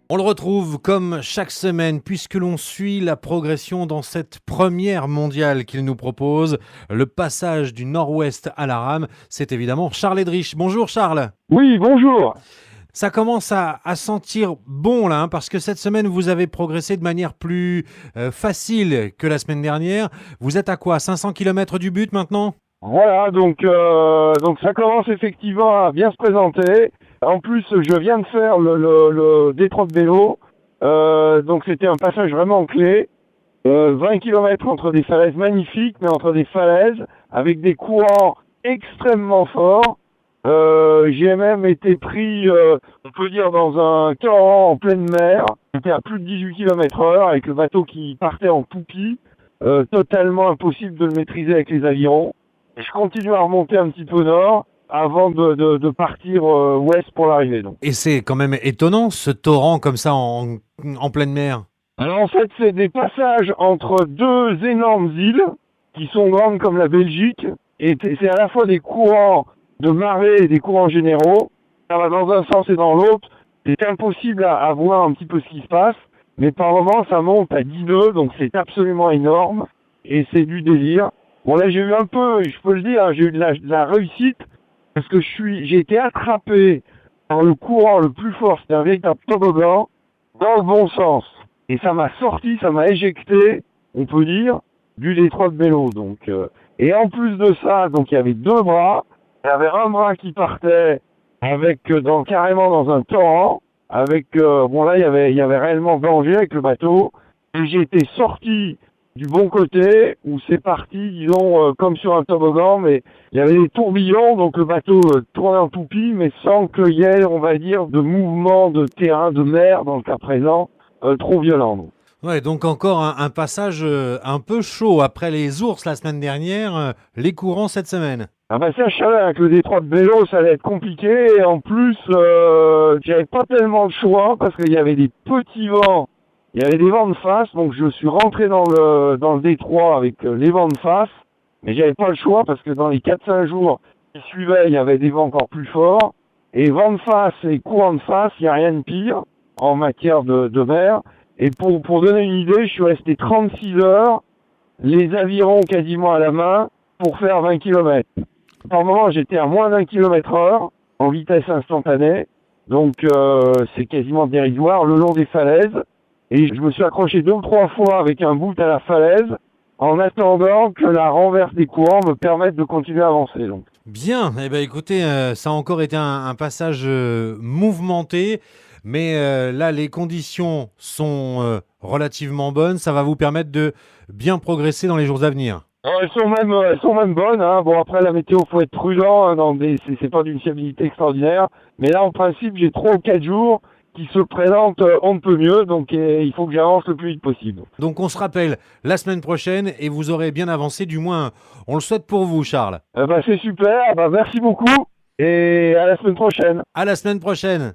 On le retrouve comme chaque semaine puisque l'on suit la progression dans cette première mondiale qu'il nous propose, le passage du nord-ouest à la rame. C'est évidemment Charles Edrich. Bonjour Charles. Oui, bonjour. Ça commence à sentir bon là, parce que cette semaine vous avez progressé de manière plus facile que la semaine dernière. Vous êtes à quoi, 500 km du but maintenant? Voilà, donc ça commence effectivement à bien se présenter. En plus, je viens de faire le détroit de vélo, donc c'était un passage vraiment clé. 20 km entre des falaises magnifiques, mais entre des falaises avec des courants extrêmement forts. J'ai même été pris, on peut dire, dans un torrent en pleine mer. J'étais à plus de 18 km/h avec le bateau qui partait en toupie. Totalement impossible de le maîtriser avec les avirons. Et je continue à remonter un petit peu nord avant de partir ouest pour l'arrivée. Donc. Et c'est quand même étonnant ce torrent comme ça en pleine mer. Alors en fait, c'est des passages entre deux énormes îles qui sont grandes comme la Belgique. Et c'est à la fois des courants de marée et des courants généraux. Ça va dans un sens et dans l'autre. C'est impossible à voir un petit peu ce qui se passe. Mais par moments, ça monte à 10 nœuds, donc c'est absolument énorme. Et c'est du délire. Bon là, j'ai eu un peu, je peux le dire, j'ai eu de la réussite. Parce que j'ai été attrapé par le courant le plus fort. C'était un véritable toboggan dans le bon sens. Et ça m'a sorti, ça m'a éjecté, on peut dire, du détroit de vélo. Et en plus de ça, donc il y avait deux bras. Il y avait un bras qui partait avec carrément dans un torrent. Bon là, il y avait réellement danger avec le bateau. Et j'ai été sorti du bon côté où c'est parti, disons, comme sur un toboggan, mais il y avait des tourbillons, donc le bateau tournait en toupie, mais sans qu'il y ait, on va dire, de mouvement de terrain, de mer, dans le cas présent, trop violent. Donc. Ouais, donc encore un passage un peu chaud après les ours la semaine dernière, les courants cette semaine. Ah bah ça, je savais, avec le détroit de vélo, ça allait être compliqué, et en plus, j'avais pas tellement le choix, parce qu'il y avait des petits vents, il y avait des vents de face, donc je suis rentré dans le détroit avec les vents de face, mais j'avais pas le choix, parce que dans les 4-5 jours qui suivaient, il y avait des vents encore plus forts, et vent de face et courant de face, il n'y a rien de pire en matière de mer. Et pour donner une idée, je suis resté 36 heures, les avirons quasiment à la main, pour faire 20 km. Par moment, j'étais à moins d'un kilomètre heure, en vitesse instantanée, donc c'est quasiment dérisoire, le long des falaises. Et je me suis accroché 2 ou 3 fois avec un bout à la falaise, en attendant que la renverse des courants me permette de continuer à avancer. Donc. Bien, eh ben écoutez, ça a encore été un passage mouvementé, mais là les conditions sont relativement bonnes, ça va vous permettre de bien progresser dans les jours à venir. Alors, elles sont même bonnes. Hein. Bon, après, la météo, faut être prudent. Hein, c'est pas d'une fiabilité extraordinaire. Mais là, en principe, j'ai 3 ou 4 jours qui se présentent on ne peut mieux. Donc, il faut que j'avance le plus vite possible. Donc on se rappelle la semaine prochaine et vous aurez bien avancé, du moins on le souhaite pour vous Charles. C'est super. Merci beaucoup. Et à la semaine prochaine. À la semaine prochaine.